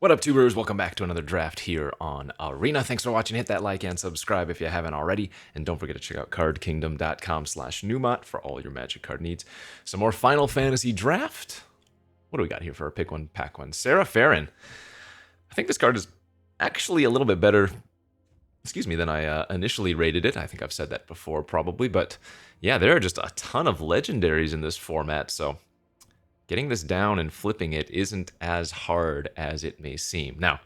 What up, tubers? Welcome back to another draft here on Arena. Thanks for watching. Hit that like and subscribe if you haven't already. And don't forget to check out cardkingdom.com/Numot for all your Magic card needs. Some more Final Fantasy draft. What do we got here for our pick one, pack one? Sarah Farron. I think this card is actually a little bit better, than I initially rated it. I think I've said that before probably. But yeah, there are just a ton of legendaries in this format. So getting this down and flipping it isn't as hard as it may seem. Now,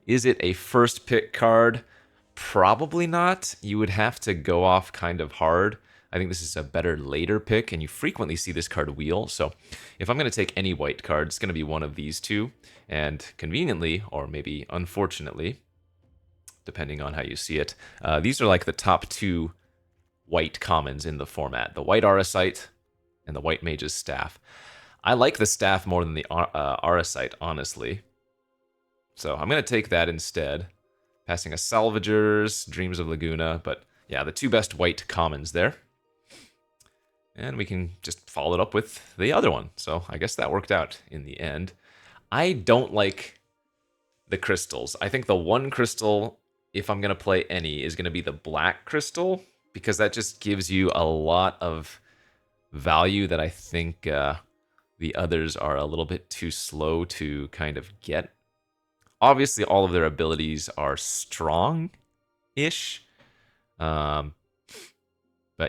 is it a first pick card? Probably not. You would have to go off kind of hard. I think this is a better later pick, and you frequently see this card wheel. So if I'm going to take any white card, it's going to be one of these two. And conveniently, or maybe unfortunately, depending on how you see it, these are like the top two white commons in the format. The white Auracite and the white Mage's Staff. I like the staff more than the Auracite, honestly. So I'm going to take that instead. Passing a Salvagers, Dreams of Laguna, but yeah, the two best white commons there. And we can just follow it up with the other one. So I guess that worked out in the end. I don't like the crystals. I think the one crystal, if I'm going to play any, is going to be the black crystal, because that just gives you a lot of value that I think the others are a little bit too slow to kind of get. Obviously, all of their abilities are strong-ish. But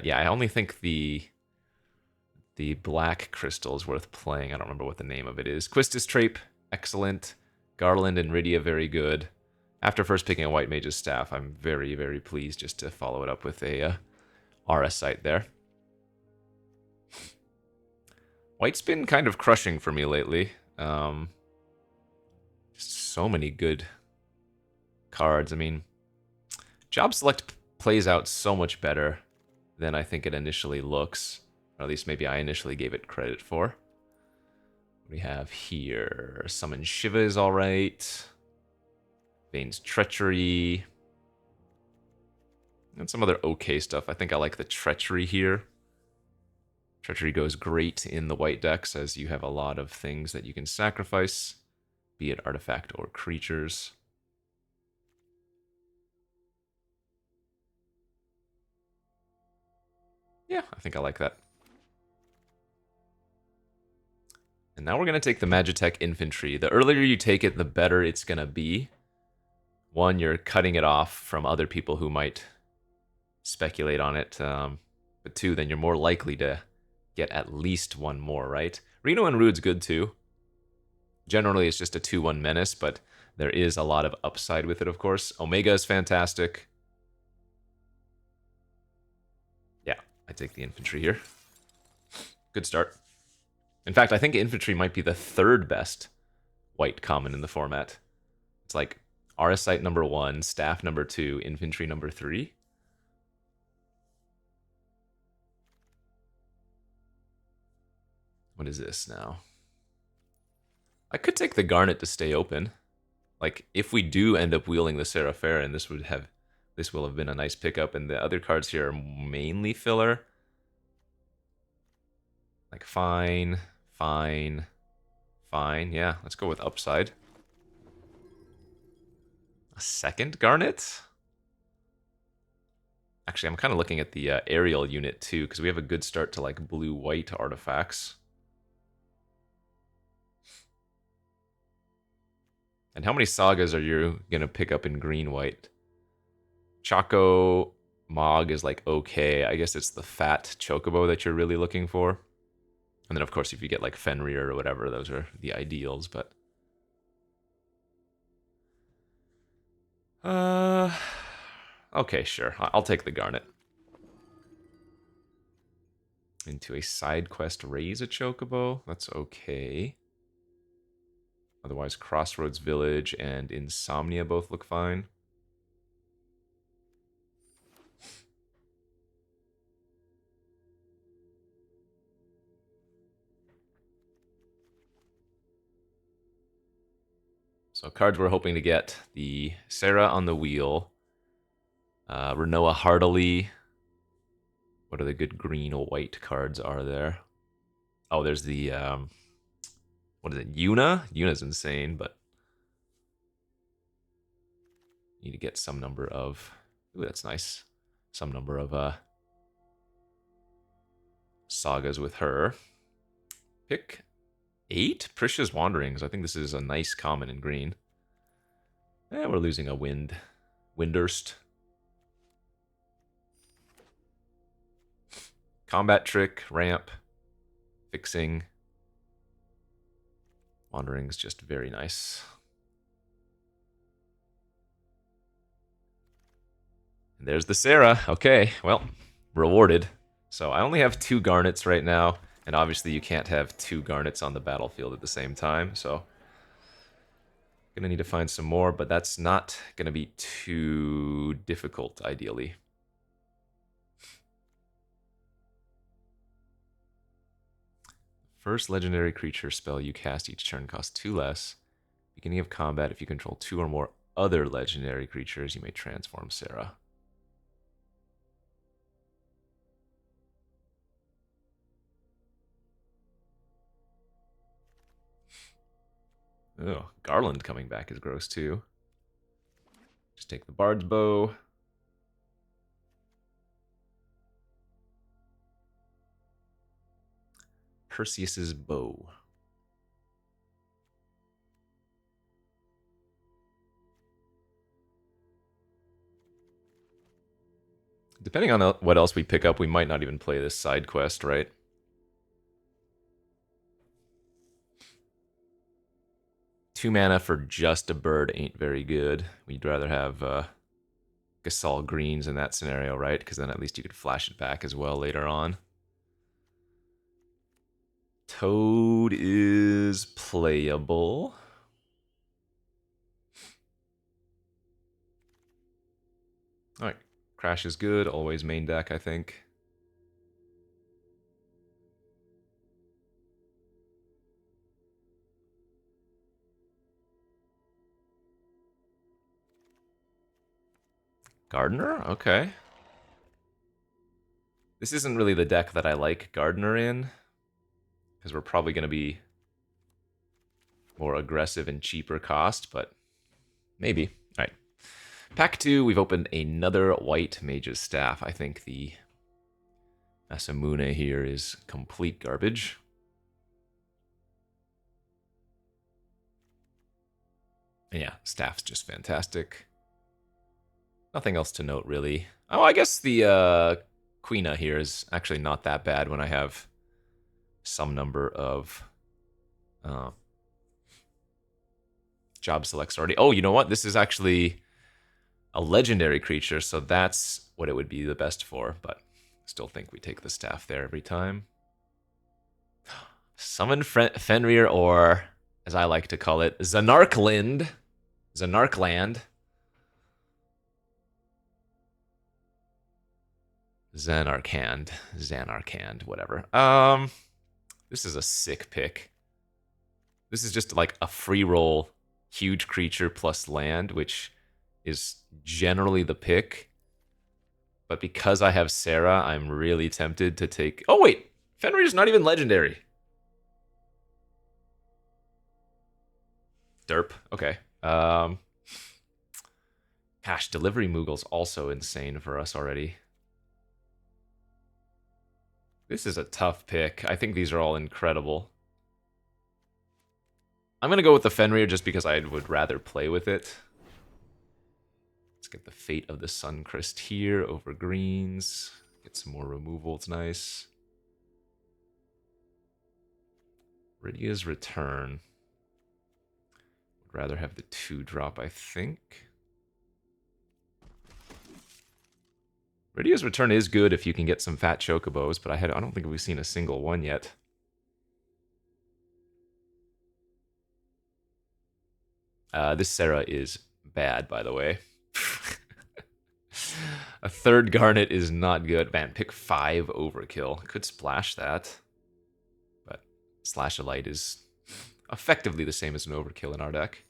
yeah, I only think the black crystal is worth playing. I don't remember what the name of it is. Quistis Trape, excellent. Garland and Rydia, very good. After first picking a white Mage's Staff, I'm very, very pleased just to follow it up with a Auracite there. White's been kind of crushing for me lately. Just so many good cards. I mean, Job Select plays out so much better than I think it initially looks. Or at least maybe I initially gave it credit for. What do we have here? Summon Shiva is alright. Vane's Treachery. And some other okay stuff. I think I like the Treachery here. Treachery goes great in the white decks, as you have a lot of things that you can sacrifice, be it artifact or creatures. Yeah, I think I like that. And now we're going to take the Magitech Infantry. The earlier you take it, the better it's going to be. One, you're cutting it off from other people who might speculate on it. But two, then you're more likely to get at least one more, right? Reno and Rude's good too. Generally, it's just a 2-1 menace, but there is a lot of upside with it, of course. Omega is fantastic. Yeah, I take the infantry here. Good start. In fact, I think infantry might be the third best white common in the format. It's like Auracite number 1, Staff number 2, infantry number 3. What is this now? I could take the Garnet to stay open. Like, if we do end up wheeling the Sarah Farron, this will have been a nice pickup, and the other cards here are mainly filler. Like, fine. Yeah, let's go with upside. A second Garnet? Actually, I'm kind of looking at the aerial unit, too, because we have a good start to, like, blue-white artifacts. And how many sagas are you going to pick up in green-white? Choco Mog is like okay. I guess it's the fat Chocobo that you're really looking for. And then, of course, if you get like Fenrir or whatever, those are the ideals, but... Okay, sure. I'll take the Garnet. Into a side quest, raise a Chocobo. That's okay. Otherwise, Crossroads Village and Insomnia both look fine. So cards we're hoping to get. The Sarah on the Wheel. Renoa Heartily. What are the good green or white cards are there? Oh, there's the... what is it? Yuna? Yuna's insane, but... Need to get some number of... Ooh, that's nice. Some number of sagas with her. Pick 8? Prisha's Wanderings. I think this is a nice common in green. We're losing a Windurst. Combat Trick, Ramp, Fixing. Wandering's just very nice. And there's the Sarah. Okay, well, rewarded. So I only have 2 Garnets right now, and obviously you can't have 2 Garnets on the battlefield at the same time, so... Gonna need to find some more, but that's not gonna be too difficult, ideally. First legendary creature spell you cast each turn costs 2 less. Beginning of combat, if you control 2 or more other legendary creatures, you may transform Sarah. Oh, Garland coming back is gross too. Just take the Bard's Bow. Perseus's Bow. Depending on what else we pick up, we might not even play this side quest, right? Two mana for just a bird ain't very good. We'd rather have Gasol greens in that scenario, right? Because then at least you could flash it back as well later on. Toad is playable. Alright, Crash is good. Always main deck, I think. Gardener? Okay. This isn't really the deck that I like Gardener in, because we're probably going to be more aggressive and cheaper cost, but maybe. All right. Pack 2, we've opened another white Mage's Staff. I think the Masamune here is complete garbage. Yeah, Staff's just fantastic. Nothing else to note, really. Oh, I guess the Quina here is actually not that bad when I have some number of job selects already. Oh, you know what? This is actually a legendary creature, so that's what it would be the best for, but I still think we take the Staff there every time. Summon Fenrir, or, as I like to call it, Zanarkland. Zanarkland. Zanarkand, whatever. This is a sick pick. This is just like a free roll, huge creature plus land, which is generally the pick. But because I have Sarah, I'm really tempted to take... Oh, wait! Fenrir's not even legendary. Derp. Okay. Gosh, Delivery Moogle's also insane for us already. This is a tough pick. I think these are all incredible. I'm going to go with the Fenrir just because I would rather play with it. Let's get the Fate of the Suncrest here over greens. Get some more removal, it's nice. Rydia's Return. Would rather have the 2-drop, I think. Rydia's Return is good if you can get some fat chocobos, but I don't think we've seen a single one yet. This Sarah is bad, by the way. A 3rd Garnet is not good. Man, pick 5 overkill. Could splash that. But Slash a Light is effectively the same as an overkill in our deck.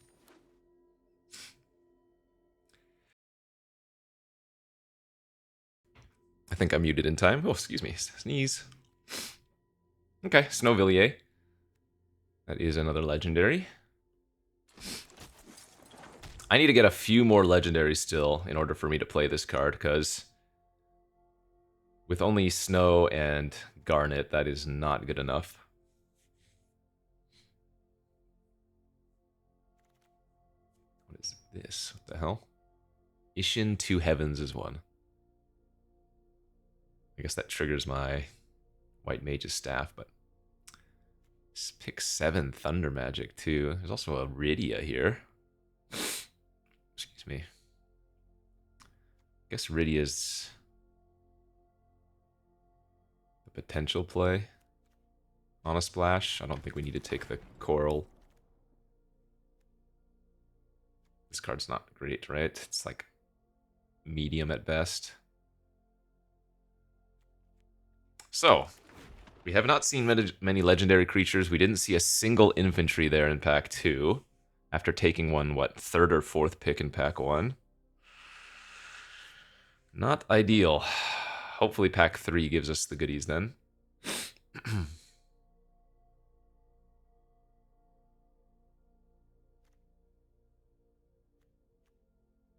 I think I'm muted in time. Oh, excuse me. Sneeze. Okay, Snowvilliers. That is another legendary. I need to get a few more legendaries still in order for me to play this card, because with only Snow and Garnet, that is not good enough. What is this? What the hell? Ishin Two Heavens is one. I guess that triggers my White Mage's Staff, but pick 7 Thunder Magic too. There's also a Rydia here. Excuse me. I guess Rydia's the potential play on a splash. I don't think we need to take the Coral. This card's not great, right? It's like medium at best. So, we have not seen many legendary creatures. We didn't see a single infantry there in pack 2. After taking one, what, 3rd or 4th pick in pack 1? Not ideal. Hopefully pack 3 gives us the goodies then.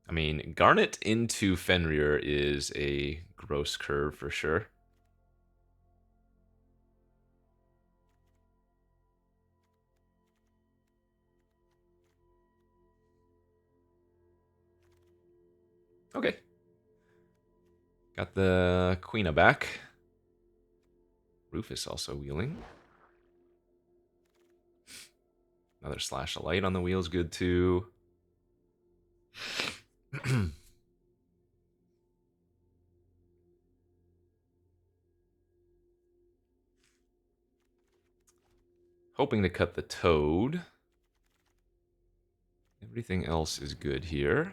I mean, Garnet into Fenrir is a gross curve for sure. Okay. Got the Queena back. Rufus also wheeling. Another Slash of Light on the wheel's good too. Hoping to cut the Toad. Everything else is good here.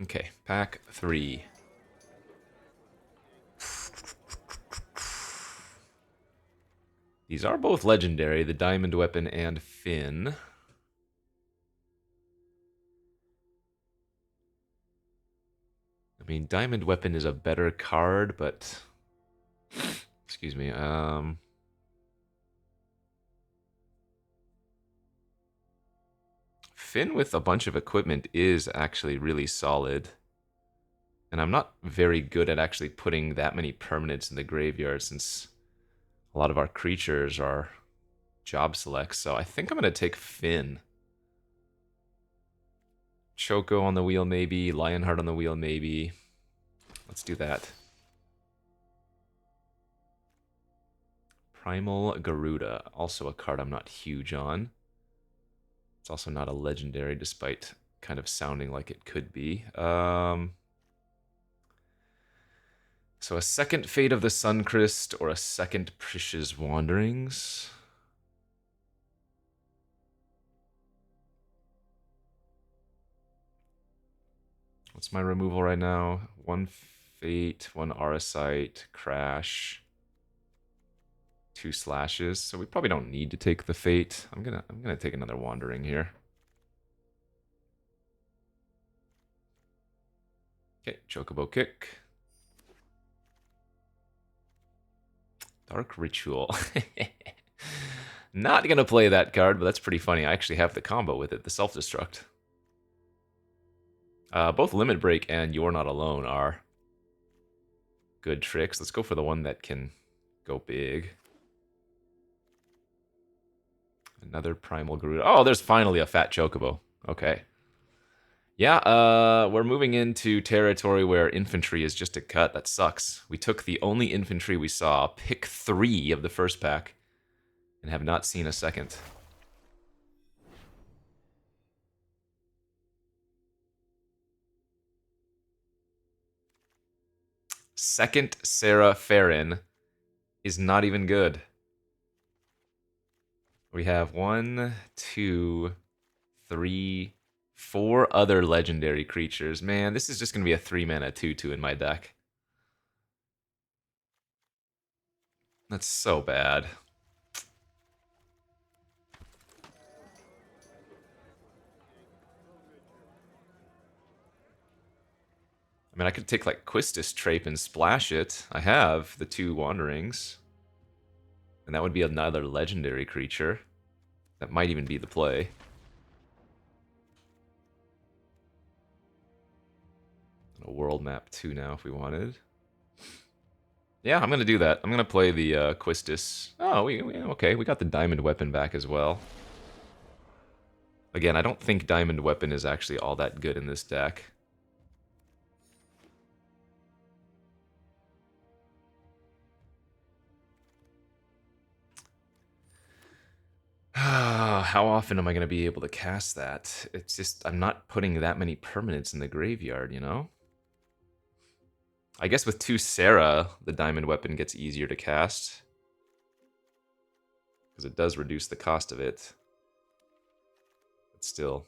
Okay, pack 3. These are both legendary, the Diamond Weapon and Finn. I mean, Diamond Weapon is a better card, but... Excuse me, Finn with a bunch of equipment is actually really solid. And I'm not very good at actually putting that many permanents in the graveyard, since a lot of our creatures are job selects. So I think I'm going to take Finn. Choco on the wheel maybe, Lionheart on the wheel maybe. Let's do that. Primal Garuda, also a card I'm not huge on. It's also not a legendary, despite kind of sounding like it could be. So a second Fate of the Suncrest or a second Prish's Wanderings. What's my removal right now? 1 Fate, 1 Auracite, Crash, 2 Slashes. So we probably don't need to take the Fate. I'm gonna take another Wandering here. Okay, Chocobo Kick. Dark Ritual. Not gonna play that card, but that's pretty funny. I actually have the combo with it, the Self-Destruct. Both Limit Break and You're Not Alone are good tricks. Let's go for the one that can go big. Another Primal Garuda. Oh, there's finally a fat Chocobo. Okay. Yeah, we're moving into territory where infantry is just a cut. That sucks. We took the only infantry we saw, pick 3 of the first pack, and have not seen a second. Second Sarah Farron is not even good. We have 1, 2, 3, 4 other legendary creatures. Man, this is just going to be a 3-mana 2/2 in my deck. That's so bad. I mean, I could take like Quistis Trape and splash it. I have the 2 Wanderings. And that would be another legendary creature. That might even be the play. A world map 2 now if we wanted. Yeah, I'm going to do that. I'm going to play the Quistis. Oh, okay, we got the Diamond Weapon back as well. Again, I don't think Diamond Weapon is actually all that good in this deck. How often am I going to be able to cast that? It's just, I'm not putting that many permanents in the graveyard, you know? I guess with 2 Sarah, the Diamond Weapon gets easier to cast. Because it does reduce the cost of it. But still.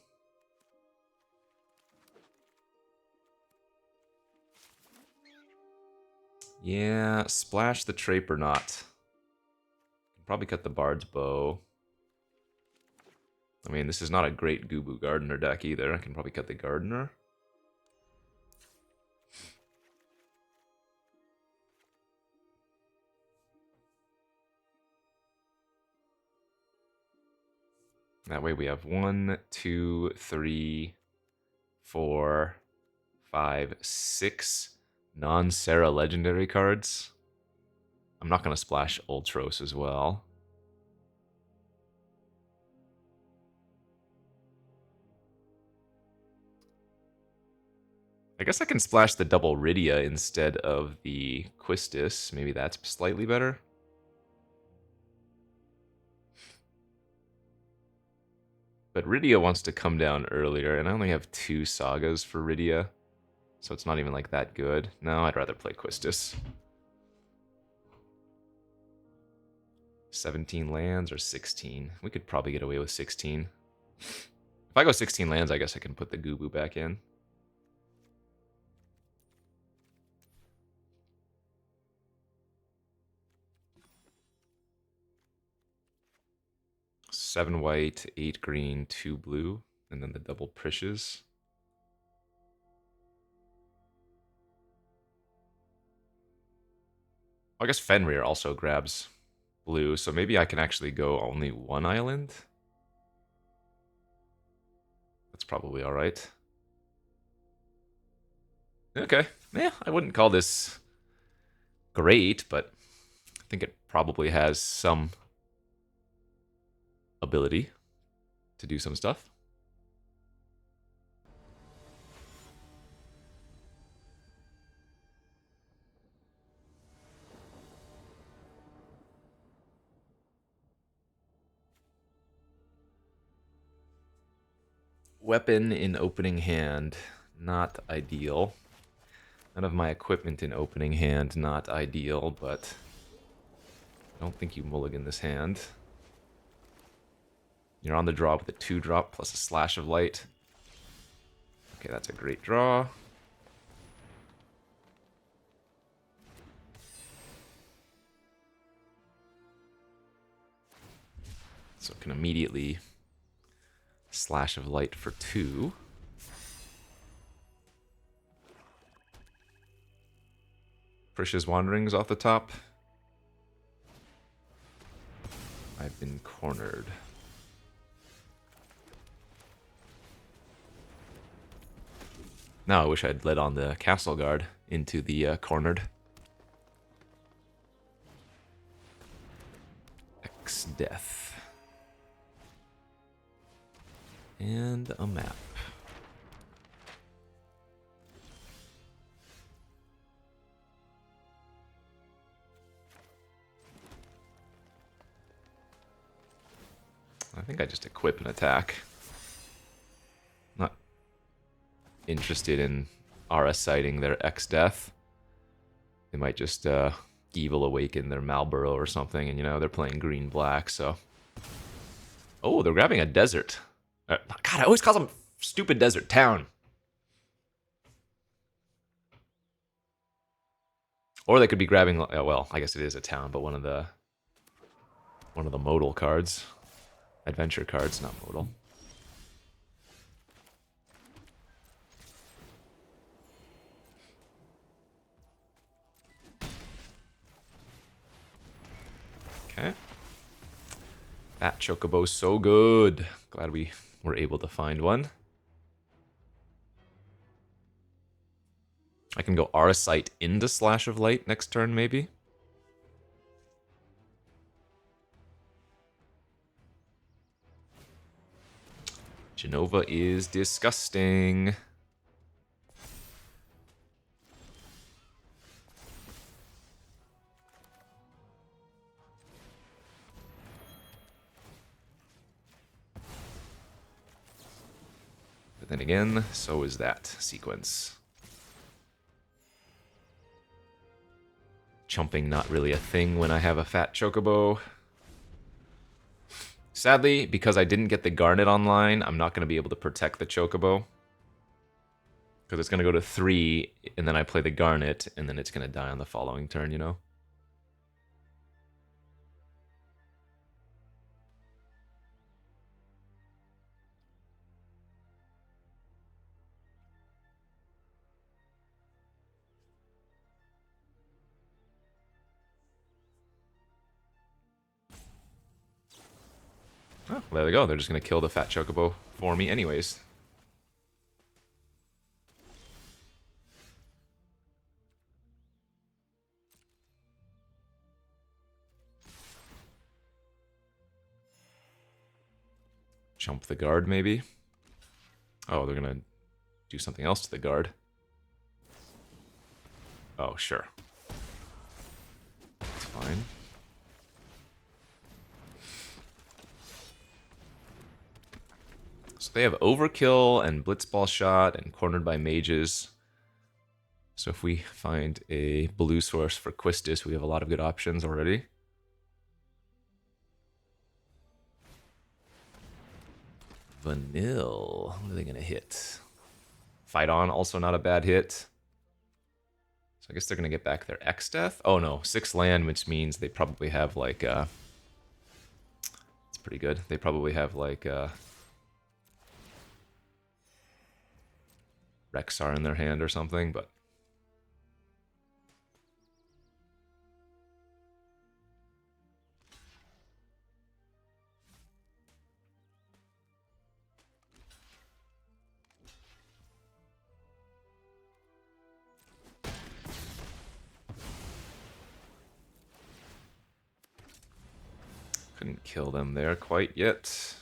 Yeah, splash the Trape or not. Probably cut the Bard's Bow. I mean, this is not a great Gubu Gardener deck either. I can probably cut the Gardener. That way we have 1, 2, 3, 4, 5, 6 non-Sarah legendary cards. I'm not going to splash Ultros as well. I guess I can splash the double Rydia instead of the Quistis. Maybe that's slightly better. But Rydia wants to come down earlier, and I only have 2 Sagas for Rydia. So it's not even like that good. No, I'd rather play Quistis. 17 lands or 16? We could probably get away with 16. If I go 16 lands, I guess I can put the Gubu back in. Seven white, 8 green, 2 blue, and then the double Prishes. I guess Fenrir also grabs blue, so maybe I can actually go only 1 island. That's probably alright. Okay, yeah, I wouldn't call this great, but I think it probably has some ability to do some stuff. Weapon in opening hand, not ideal. None of my equipment in opening hand, not ideal, but I don't think you mulligan this hand. You're on the draw with a 2-drop plus a Slash of Light. Okay, that's a great draw. So it can immediately Slash of Light for 2. Prish's Wanderings off the top. I've been cornered. Now I wish I'd led on the Castle Guard into the cornered. X-Death. And a map. I think I just equip and attack. Not interested in RS sighting their X-Death. They might just Evil Awaken their Malboro or something, and you know, they're playing green-black, so... Oh, they're grabbing a desert. God, I always call them stupid desert town. Or they could be grabbing, well, I guess it is a town, but one of the modal cards. Adventure cards, not modal. Okay. That chocobo's so good. Glad we were able to find one. I can go Arasite into Slash of Light next turn, maybe. Genova is disgusting. But then again, so is that sequence. Chumping not really a thing when I have a fat chocobo. Sadly, because I didn't get the Garnet online, I'm not going to be able to protect the chocobo. Because it's going to go to 3, and then I play the Garnet, and then it's going to die on the following turn, you know? Oh, there they go. They're just going to kill the fat chocobo for me anyways. Chump the guard, maybe? Oh, they're going to do something else to the guard. Oh, sure. That's fine. So they have Overkill and Blitzball Shot and Cornered by Mages. So if we find a blue source for Quistis, we have a lot of good options already. Vanille. What are they going to hit? Fight On, also not a bad hit. So I guess they're going to get back their X-Death. Oh no, 6 land, which means they probably have like... it's pretty good. They probably have like... Rexar in their hand or something, but... Couldn't kill them there quite yet.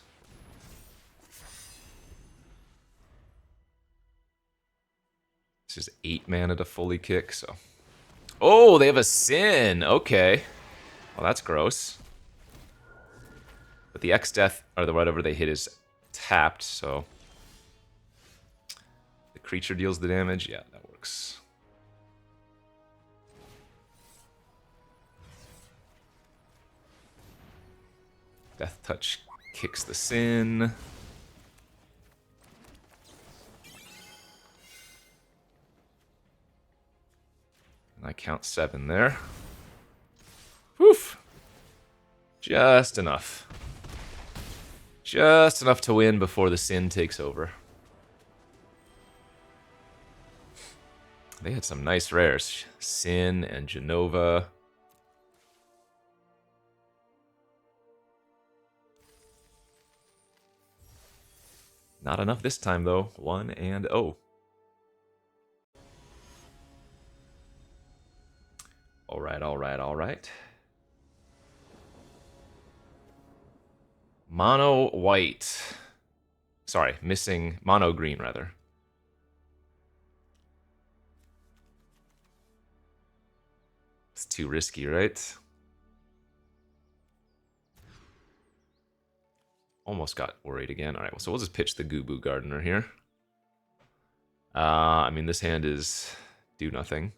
This is 8 mana to fully kick, so... Oh, they have a Sin! Okay. Well, that's gross. But the X-Death, or the whatever they hit, is tapped, so... The creature deals the damage? Yeah, that works. Death Touch kicks the Sin. And I count 7 there. Woof! Just enough. Just enough to win before the Sin takes over. They had some nice rares. Sin and Genova. Not enough this time, though. 1 and 0. Alright, alright, alright. Mono white. Sorry, missing mono green, rather. It's too risky, right? Almost got worried again. All right, so we'll just pitch the Gubu Gardener here. I mean, this hand is do nothing.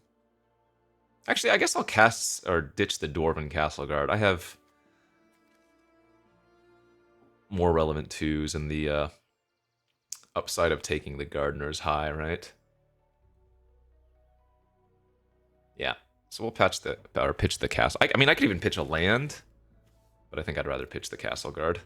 Actually, I guess I'll cast or ditch the Dwarven Castle Guard. I have more relevant 2s, and the upside of taking the Gardener's high, right? Yeah. So we'll pitch the castle. I mean, I could even pitch a land, but I think I'd rather pitch the Castle Guard.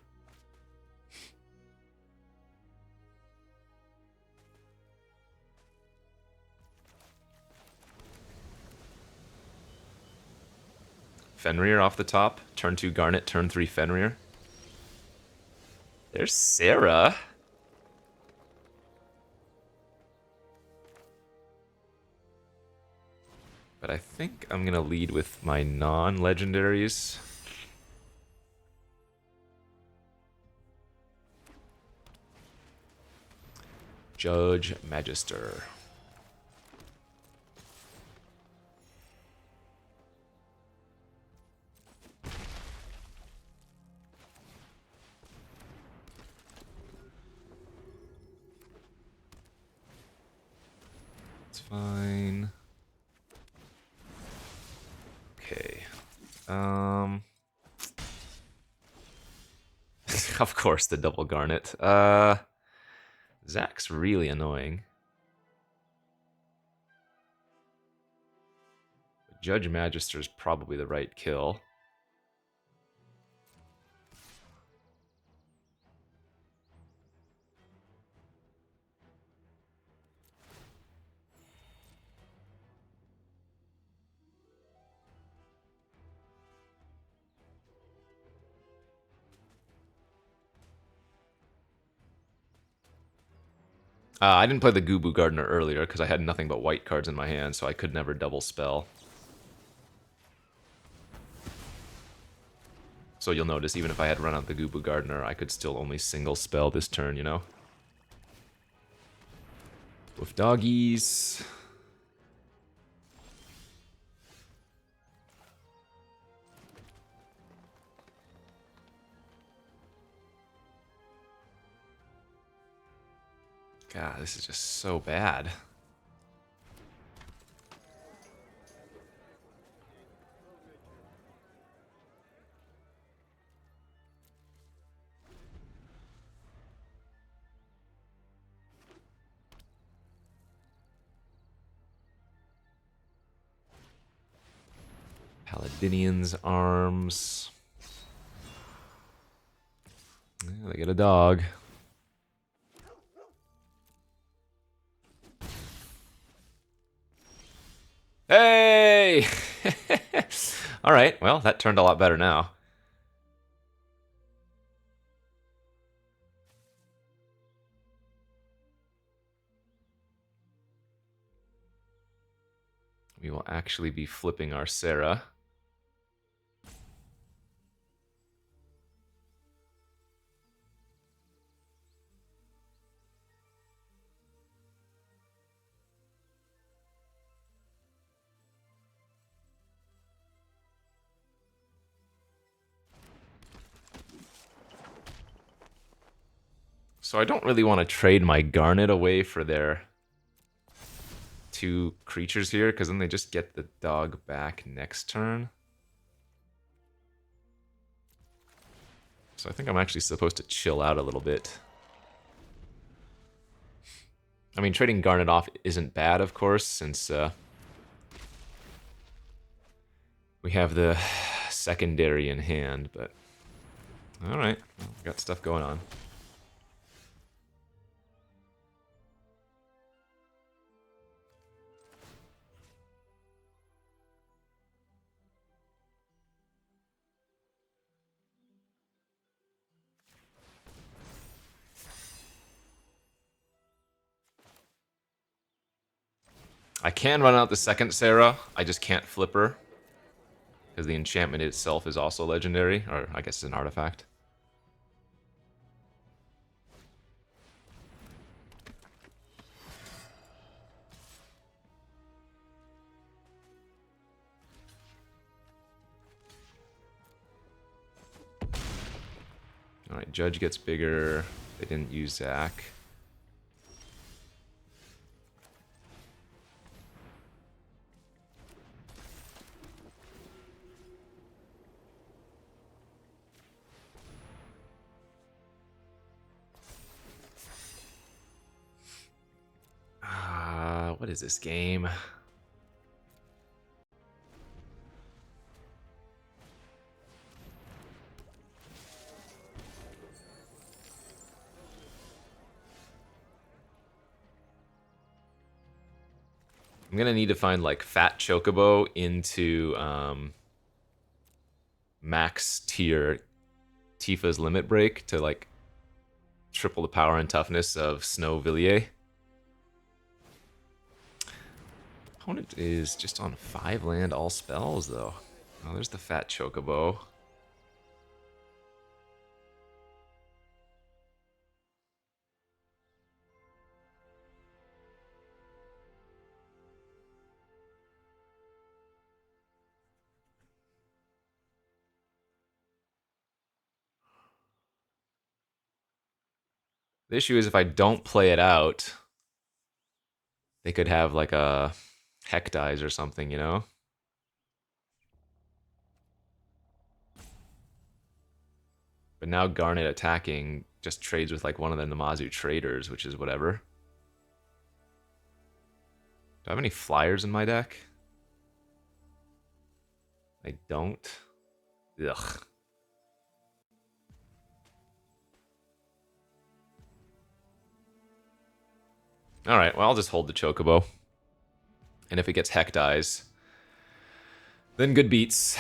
Fenrir off the top. Turn 2 Garnet, turn 3 Fenrir. There's Sarah. But I think I'm going to lead with my non-legendaries. Judge Magister. It's fine. Okay. Of course, the double Garnet. Zach's really annoying. Judge Magister's probably the right kill. I didn't play the Gubu Gardener earlier because I had nothing but white cards in my hand, so I could never double spell. So you'll notice, even if I had run out the Gubu Gardener, I could still only single spell this turn, you know? With doggies. God, this is just so bad. Paladinian's arms. Yeah, they get a dog. Hey! Alright, well, that turned a lot better now. We will actually be flipping our Sarah. So I don't really want to trade my Garnet away for their 2 creatures here, because then they just get the dog back next turn. So I think I'm actually supposed to chill out a little bit. I mean, trading Garnet off isn't bad, of course, since we have the secondary in hand, but... Alright, well, we got stuff going on. I can run out the second Sarah, I just can't flip her. Because the enchantment itself is also legendary, or I guess it's an artifact. Alright, Judge gets bigger. They didn't use Zach. What is this game? I'm gonna need to find like Fat Chocobo into max tier Tifa's limit break to like triple the power and toughness of Snow Villiers. Opponent is just on 5 land all spells though. Oh, there's the fat Chocobo. The issue is if I don't play it out, they could have like a Heck Dies or something, you know? But now Garnet attacking just trades with like one of the Namazu traders, which is whatever. Do I have any flyers in my deck? I don't. Ugh. Alright, well, I'll just hold the Chocobo. And if it gets Heck Dies, then good beats.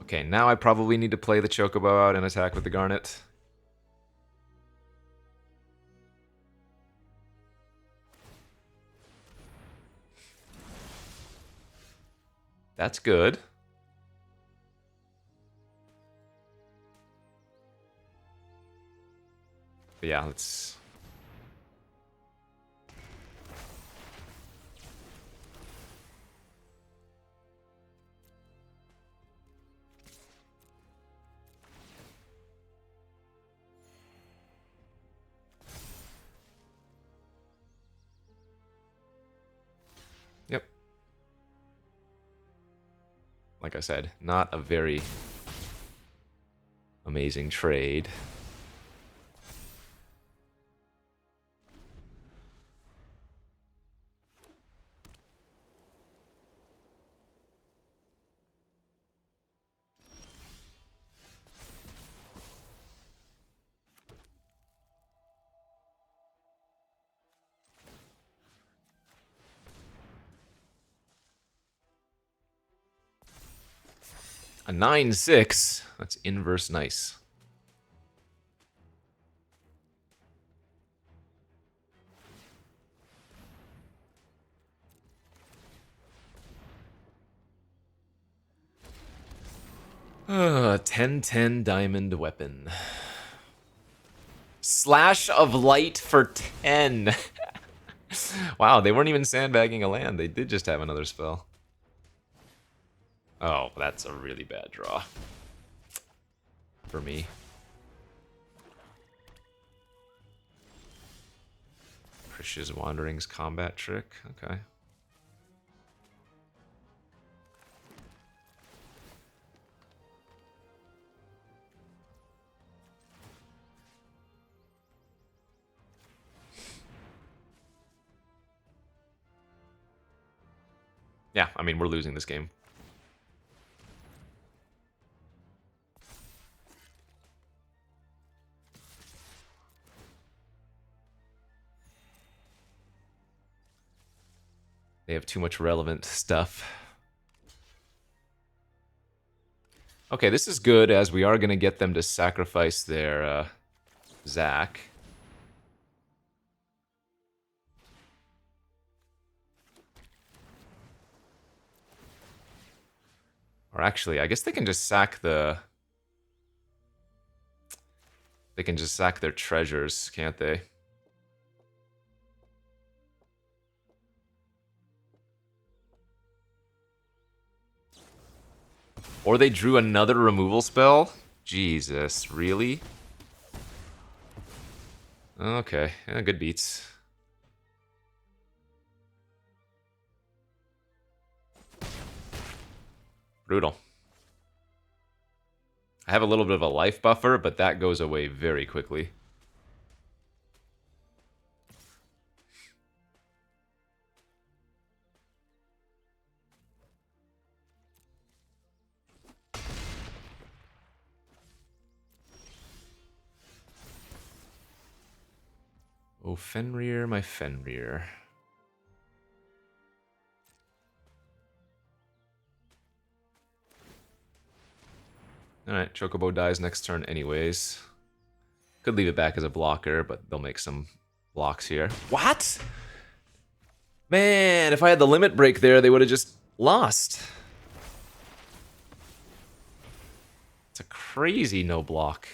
Okay, now I probably need to play the Chocobo out and attack with the Garnet. That's good. But yeah, let's... Yep. Like I said, not a very amazing trade. A 9/6. That's inverse nice. Uh, 10/10 diamond weapon. Slash of light for 10. Wow, they weren't even sandbagging a land. They did just have another spell. Oh, that's a really bad draw. For me. Krish's Wanderings combat trick. Okay. Yeah, I mean, we're losing this game. They have too much relevant stuff. Okay, this is good, as we are going to get them to sacrifice their Zac. Or actually, I guess they can just sack the... They can just sack their treasures, can't they? Or they drew another removal spell? Jesus, really? Okay, yeah, good beats. Brutal. I have a little bit of a life buffer, but that goes away very quickly. Oh, Fenrir, my Fenrir. Alright, Chocobo dies next turn anyways. Could leave it back as a blocker, but they'll make some blocks here. What? Man, if I had the limit break there, they would have just lost. It's a crazy no block.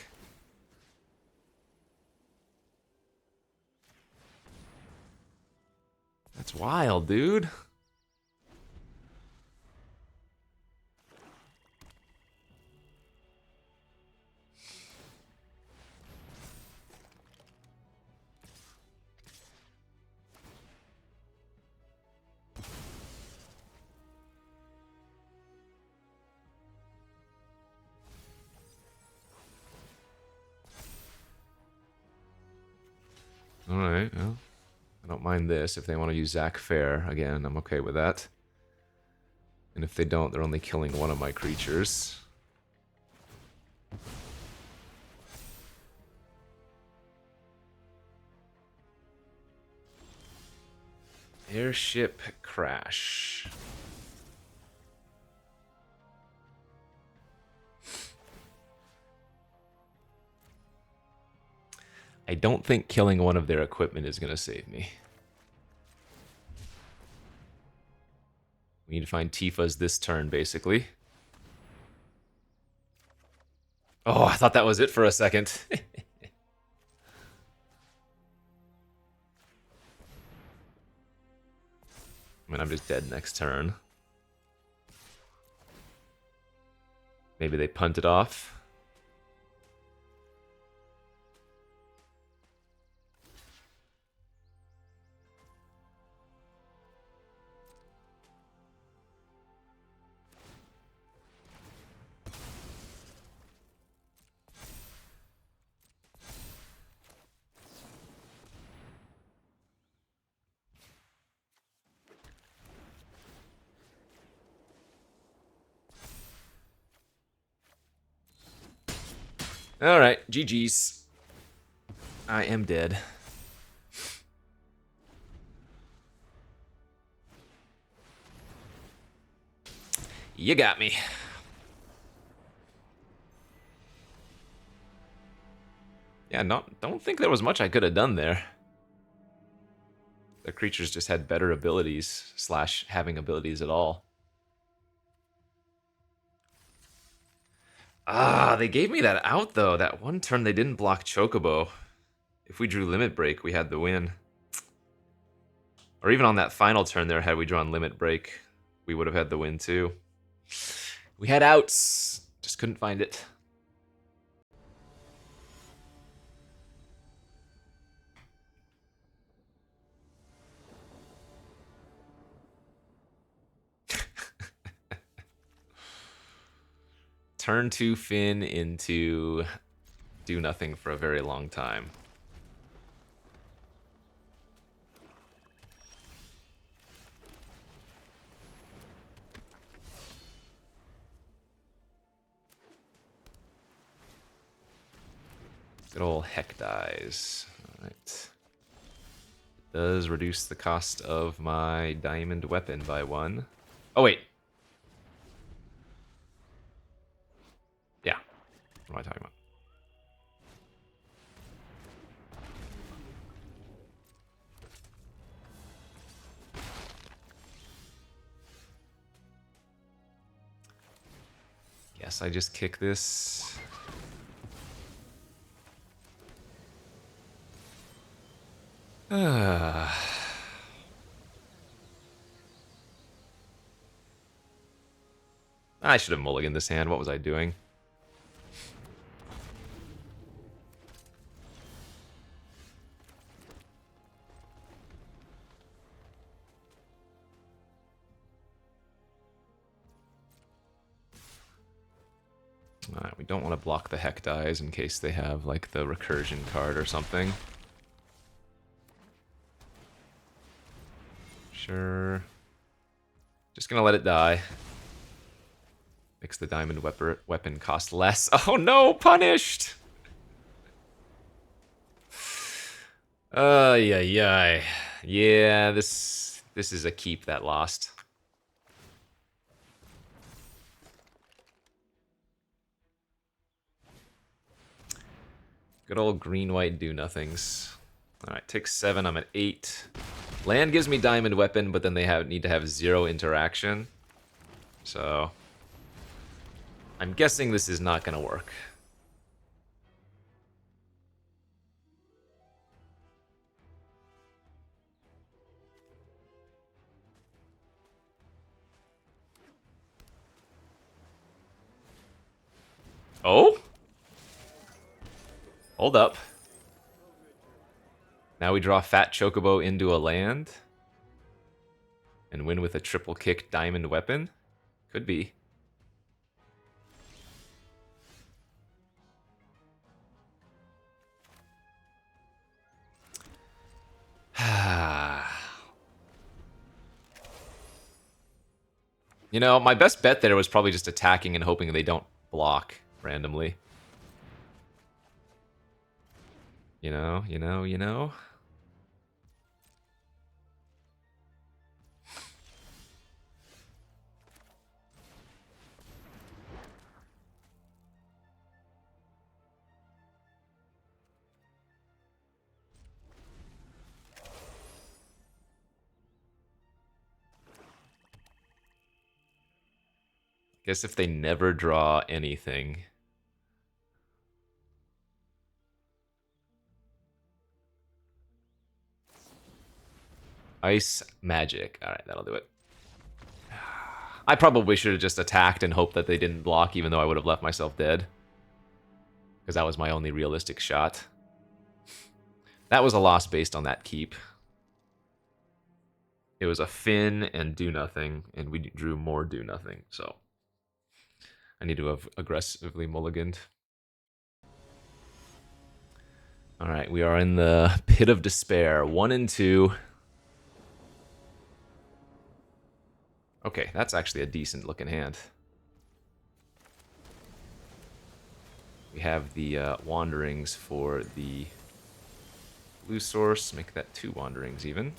That's wild, dude. Alright, well, I don't mind this. If they want to use Zach Fair, again, I'm okay with that. And if they don't, they're only killing one of my creatures. Airship crash. I don't think killing one of their equipment is going to save me. We need to find Tifa's this turn, basically. Oh, I thought that was it for a second. I mean, I'm just dead next turn. Maybe they punt it off. Alright, GG's. I am dead. You got me. Yeah, don't think there was much I could have done there. The creatures just had better abilities, / having abilities at all. Ah, they gave me that out, though. That one turn they didn't block Chocobo. If we drew Limit Break, we had the win. Or even on that final turn there, had we drawn Limit Break, we would have had the win, too. We had outs. Just couldn't find it. Turn 2 Finn into do nothing for a very long time. Good old heck dies. Alright. It does reduce the cost of my diamond weapon by 1. Oh, wait. Yeah. What am I talking about? Guess I just kick this. I should have mulliganed this hand. What was I doing? Alright, we don't want to block the heck dies in case they have, like, the recursion card or something. Sure. Just gonna let it die. Makes the diamond weapon cost less. Oh no, punished! Yeah, yeah. Yeah, this is a keep that lost. Good old green-white do-nothings. Alright, take 7, I'm at 8. Land gives me diamond weapon, but then they need to have 0 interaction. So I'm guessing this is not gonna work. Oh? Hold up. Now we draw Fat Chocobo into a land and win with a triple kick diamond weapon? Could be. You know, my best bet there was probably just attacking and hoping they don't block randomly. You know. Guess if they never draw anything. Ice magic. Alright, that'll do it. I probably should have just attacked and hoped that they didn't block, even though I would have left myself dead. Because that was my only realistic shot. That was a loss based on that keep. It was a Finn and do nothing, and we drew more do nothing, so I need to have aggressively mulliganed. Alright, we are in the pit of despair. 1 and 2. Okay, that's actually a decent looking hand. We have the wanderings for the blue source. Make that 2 wanderings even.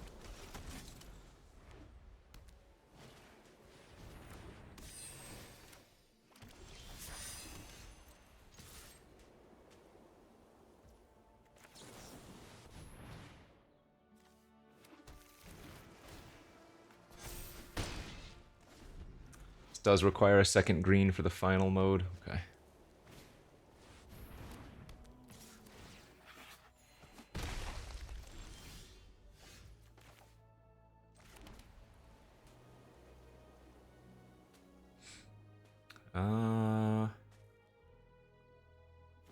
This does require a second green for the final mode. Okay.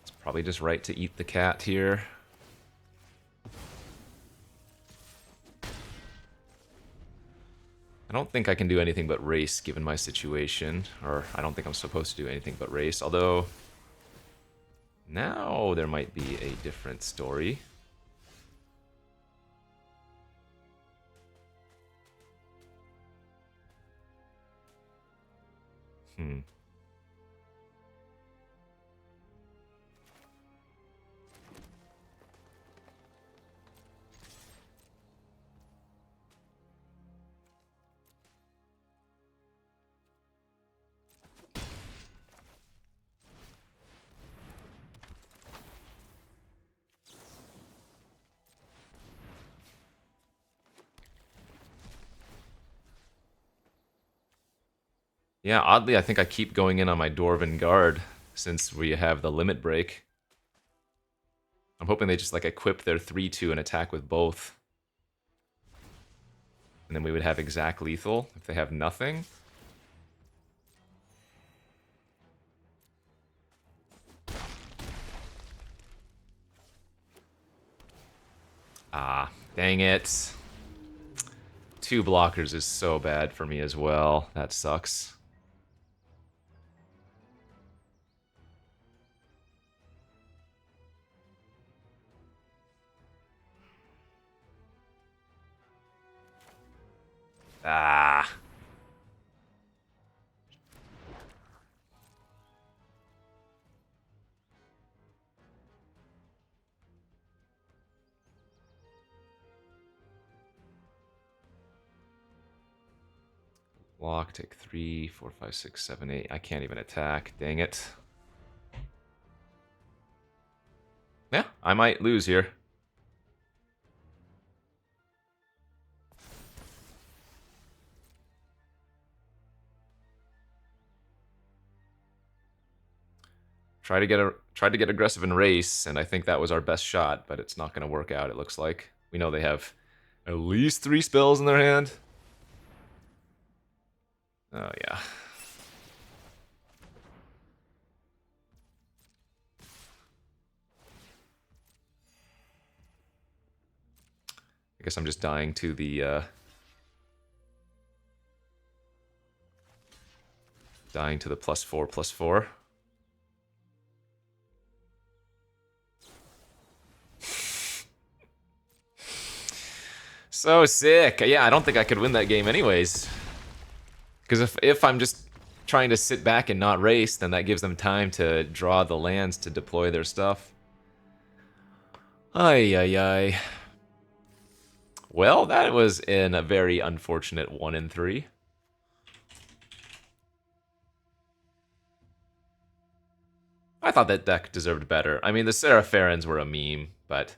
It's probably just right to eat the cat here. I don't think I can do anything but race given my situation, or I don't think I'm supposed to do anything but race, although now there might be a different story. Yeah, oddly, I think I keep going in on my Dwarven Guard since we have the limit break. I'm hoping they just like equip their 3/2 and attack with both. And then we would have exact lethal if they have nothing. Ah, dang it. 2 blockers is so bad for me as well. That sucks. Ah. block, take 3, 4, 5, 6, 7, 8. I can't even attack. Dang it. Yeah, I might lose here. Tried to get aggressive in race, and I think that was our best shot, but it's not going to work out, it looks like. We know they have at least 3 spells in their hand. Oh, yeah. I guess I'm just dying to the, +4/+4. So sick. Yeah, I don't think I could win that game anyways. Because if I'm just trying to sit back and not race, then that gives them time to draw the lands to deploy their stuff. Ay, ay, ay. Well, that was in a very unfortunate 1-3. I thought that deck deserved better. I mean, the Serapharans were a meme, but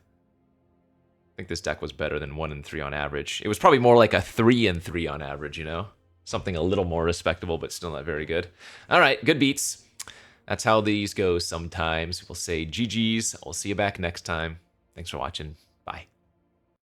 I think this deck was better than 1-3 on average. It was probably more like a 3-3 on average, you know? Something a little more respectable, but still not very good. All right, good beats. That's how these go sometimes. We'll say GG's. I'll see you back next time. Thanks for watching.